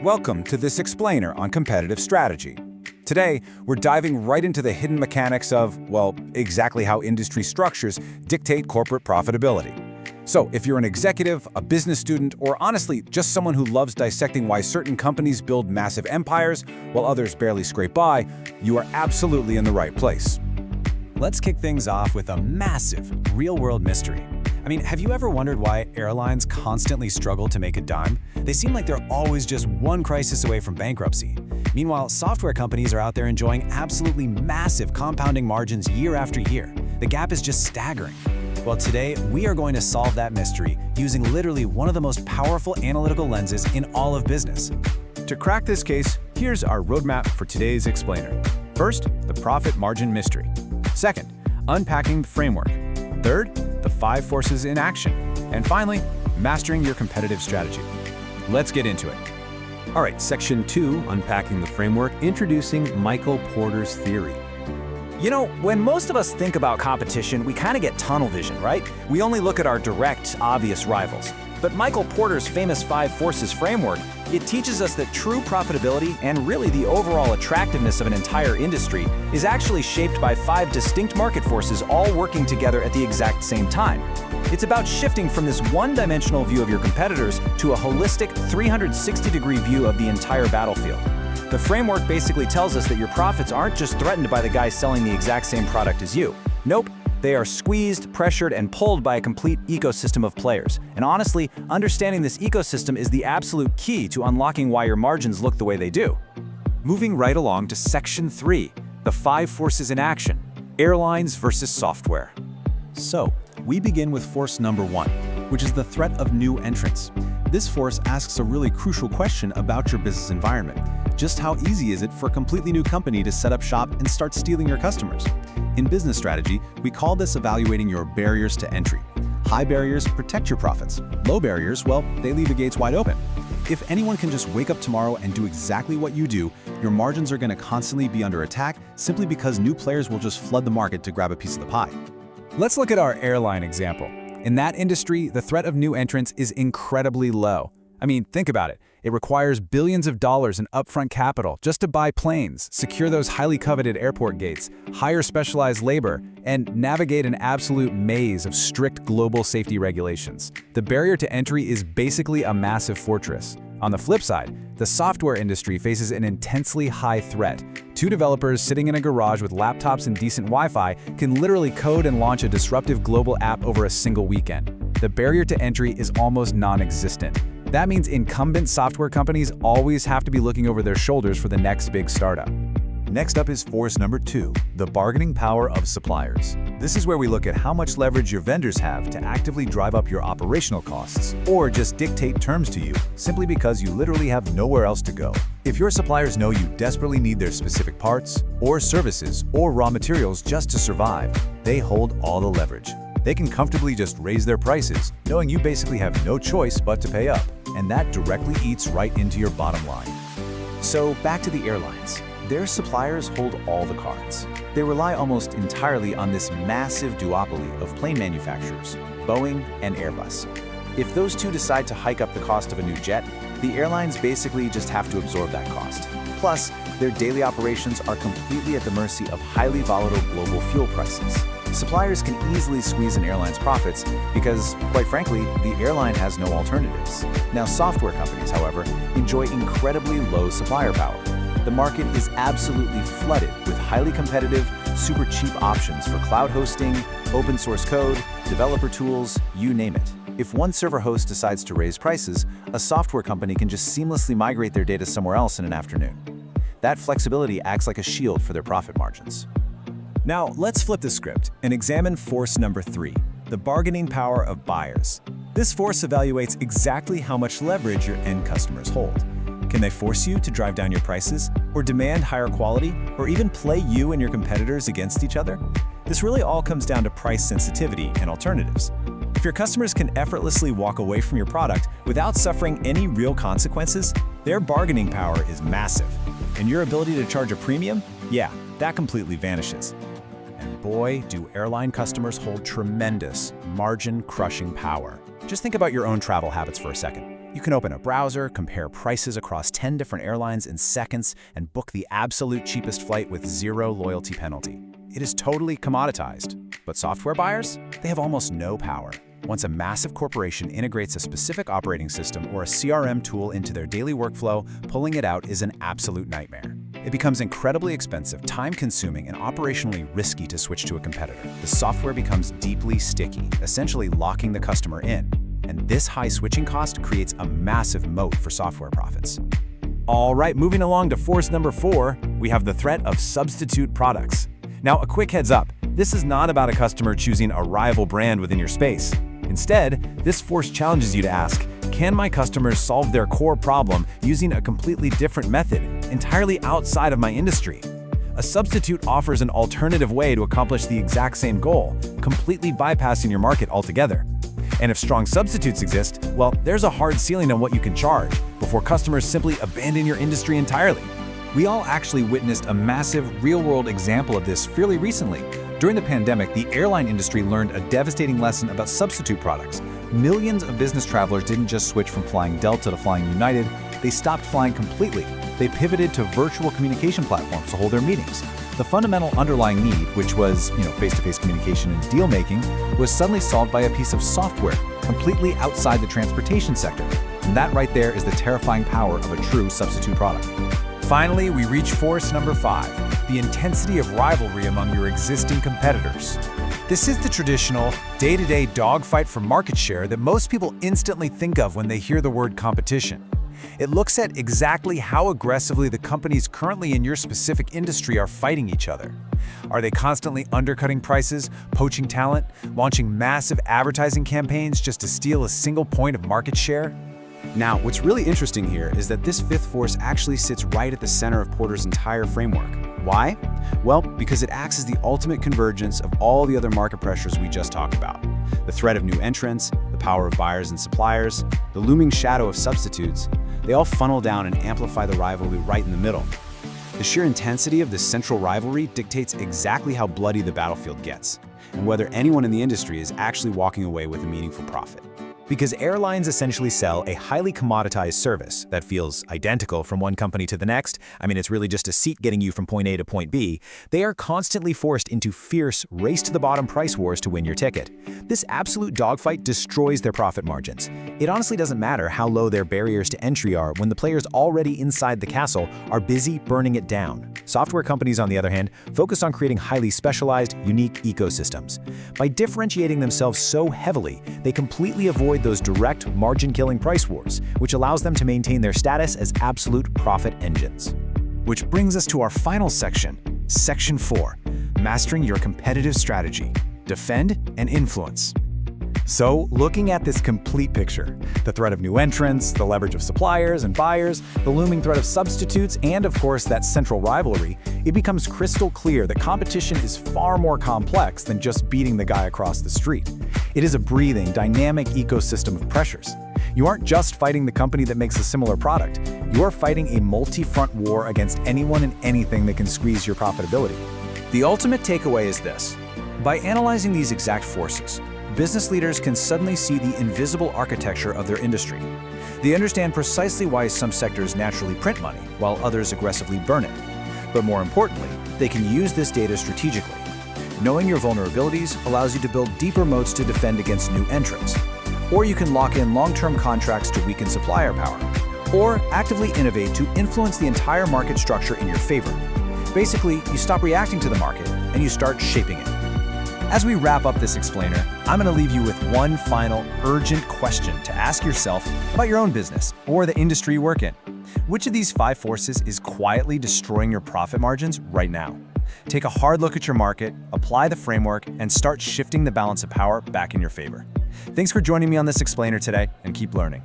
Welcome to this explainer on competitive strategy. Today, we're diving right into the hidden mechanics of, well, exactly how industry structures dictate corporate profitability. So, if you're an executive, a business student, or honestly, just someone who loves dissecting why certain companies build massive empires while others barely scrape by, you are absolutely in the right place. Let's kick things off with a massive, real-world mystery. I mean, have you ever wondered why airlines constantly struggle to make a dime? They seem like they're always just one crisis away from bankruptcy. Meanwhile, software companies are out there enjoying absolutely massive compounding margins year after year. The gap is just staggering. Well, today, we are going to solve that mystery using literally one of the most powerful analytical lenses in all of business. To crack this case, here's our roadmap for today's explainer. First, the profit margin mystery. Second, unpacking the framework. Third, the 5 forces in action. And finally, mastering your competitive strategy. Let's get into it. All right, Section 2, Unpacking the Framework, introducing Michael Porter's theory. You know, when most of us think about competition, we kind of get tunnel vision, right? We only look at our direct, obvious rivals. But Michael Porter's famous 5 forces framework, it teaches us that true profitability and really the overall attractiveness of an entire industry is actually shaped by 5 distinct market forces all working together at the exact same time. It's about shifting from this one-dimensional view of your competitors to a holistic 360-degree view of the entire battlefield. The framework basically tells us that your profits aren't just threatened by the guy selling the exact same product as you. Nope. They are squeezed, pressured, and pulled by a complete ecosystem of players. And honestly, understanding this ecosystem is the absolute key to unlocking why your margins look the way they do. Moving right along to Section 3, the 5 forces in action, airlines versus software. So, we begin with force number 1, which is the threat of new entrants. This force asks a really crucial question about your business environment. Just how easy is it for a completely new company to set up shop and start stealing your customers? In business strategy, we call this evaluating your barriers to entry. High barriers protect your profits. Low barriers, well, they leave the gates wide open. If anyone can just wake up tomorrow and do exactly what you do, your margins are going to constantly be under attack simply because new players will just flood the market to grab a piece of the pie. Let's look at our airline example. In that industry, the threat of new entrants is incredibly low. I mean, think about it. It requires billions of dollars in upfront capital just to buy planes, secure those highly coveted airport gates, hire specialized labor, and navigate an absolute maze of strict global safety regulations. The barrier to entry is basically a massive fortress. On the flip side, the software industry faces an intensely high threat. 2 developers sitting in a garage with laptops and decent Wi-Fi can literally code and launch a disruptive global app over a single weekend. The barrier to entry is almost non-existent. That means incumbent software companies always have to be looking over their shoulders for the next big startup. Next up is force number 2, the bargaining power of suppliers. This is where we look at how much leverage your vendors have to actively drive up your operational costs, or just dictate terms to you, simply because you literally have nowhere else to go. If your suppliers know you desperately need their specific parts, or services, or raw materials just to survive, they hold all the leverage. They can comfortably just raise their prices, knowing you basically have no choice but to pay up, and that directly eats right into your bottom line. So back to the airlines. Their suppliers hold all the cards. They rely almost entirely on this massive duopoly of plane manufacturers, Boeing and Airbus. If those 2 decide to hike up the cost of a new jet, the airlines basically just have to absorb that cost. Plus, their daily operations are completely at the mercy of highly volatile global fuel prices. Suppliers can easily squeeze an airline's profits because, quite frankly, the airline has no alternatives. Now, software companies, however, enjoy incredibly low supplier power. The market is absolutely flooded with highly competitive, super cheap options for cloud hosting, open source code, developer tools, you name it. If one server host decides to raise prices, a software company can just seamlessly migrate their data somewhere else in an afternoon. That flexibility acts like a shield for their profit margins. Now, let's flip the script and examine force number 3, the bargaining power of buyers. This force evaluates exactly how much leverage your end customers hold. Can they force you to drive down your prices, or demand higher quality, or even play you and your competitors against each other? This really all comes down to price sensitivity and alternatives. If your customers can effortlessly walk away from your product without suffering any real consequences, their bargaining power is massive. And your ability to charge a premium? Yeah, that completely vanishes. And boy, do airline customers hold tremendous, margin-crushing power. Just think about your own travel habits for a second. You can open a browser, compare prices across 10 different airlines in seconds, and book the absolute cheapest flight with zero loyalty penalty. It is totally commoditized. But software buyers? They have almost no power. Once a massive corporation integrates a specific operating system or a CRM tool into their daily workflow, pulling it out is an absolute nightmare. It becomes incredibly expensive, time-consuming, and operationally risky to switch to a competitor. The software becomes deeply sticky, essentially locking the customer in. And this high switching cost creates a massive moat for software profits. All right, moving along to force number 4, we have the threat of substitute products. Now, a quick heads up, this is not about a customer choosing a rival brand within your space. Instead, this force challenges you to ask, can my customers solve their core problem using a completely different method, entirely outside of my industry? A substitute offers an alternative way to accomplish the exact same goal, completely bypassing your market altogether. And if strong substitutes exist, well, there's a hard ceiling on what you can charge before customers simply abandon your industry entirely. We all actually witnessed a massive real-world example of this fairly recently. During the pandemic, the airline industry learned a devastating lesson about substitute products. Millions of business travelers didn't just switch from flying Delta to flying United, they stopped flying completely. They pivoted to virtual communication platforms to hold their meetings. The fundamental underlying need, which was, face-to-face communication and deal-making, was suddenly solved by a piece of software completely outside the transportation sector. And that right there is the terrifying power of a true substitute product. Finally, we reach force number 5, the intensity of rivalry among your existing competitors. This is the traditional, day-to-day dogfight for market share that most people instantly think of when they hear the word competition. It looks at exactly how aggressively the companies currently in your specific industry are fighting each other. Are they constantly undercutting prices, poaching talent, launching massive advertising campaigns just to steal a single point of market share? Now, what's really interesting here is that this fifth force actually sits right at the center of Porter's entire framework. Why? Well, because it acts as the ultimate convergence of all the other market pressures we just talked about. The threat of new entrants, the power of buyers and suppliers, the looming shadow of substitutes, they all funnel down and amplify the rivalry right in the middle. The sheer intensity of this central rivalry dictates exactly how bloody the battlefield gets, and whether anyone in the industry is actually walking away with a meaningful profit. Because airlines essentially sell a highly commoditized service that feels identical from one company to the next, it's really just a seat getting you from point A to point B, they are constantly forced into fierce race-to-the-bottom price wars to win your ticket. This absolute dogfight destroys their profit margins. It honestly doesn't matter how low their barriers to entry are when the players already inside the castle are busy burning it down. Software companies, on the other hand, focus on creating highly specialized, unique ecosystems. By differentiating themselves so heavily, they completely avoid those direct margin-killing price wars, which allows them to maintain their status as absolute profit engines. Which brings us to our final section, Section 4, Mastering Your Competitive Strategy, Defend and Influence. So, looking at this complete picture, the threat of new entrants, the leverage of suppliers and buyers, the looming threat of substitutes, and of course that central rivalry, it becomes crystal clear that competition is far more complex than just beating the guy across the street. It is a breathing, dynamic ecosystem of pressures. You aren't just fighting the company that makes a similar product. You are fighting a multi-front war against anyone and anything that can squeeze your profitability. The ultimate takeaway is this. By analyzing these exact forces, business leaders can suddenly see the invisible architecture of their industry. They understand precisely why some sectors naturally print money, while others aggressively burn it. But more importantly, they can use this data strategically. Knowing your vulnerabilities allows you to build deeper moats to defend against new entrants. Or you can lock in long-term contracts to weaken supplier power. Or actively innovate to influence the entire market structure in your favor. Basically, you stop reacting to the market and you start shaping it. As we wrap up this explainer, I'm going to leave you with one final urgent question to ask yourself about your own business or the industry you work in. Which of these 5 forces is quietly destroying your profit margins right now? Take a hard look at your market, apply the framework, and start shifting the balance of power back in your favor. Thanks for joining me on this explainer today, and keep learning.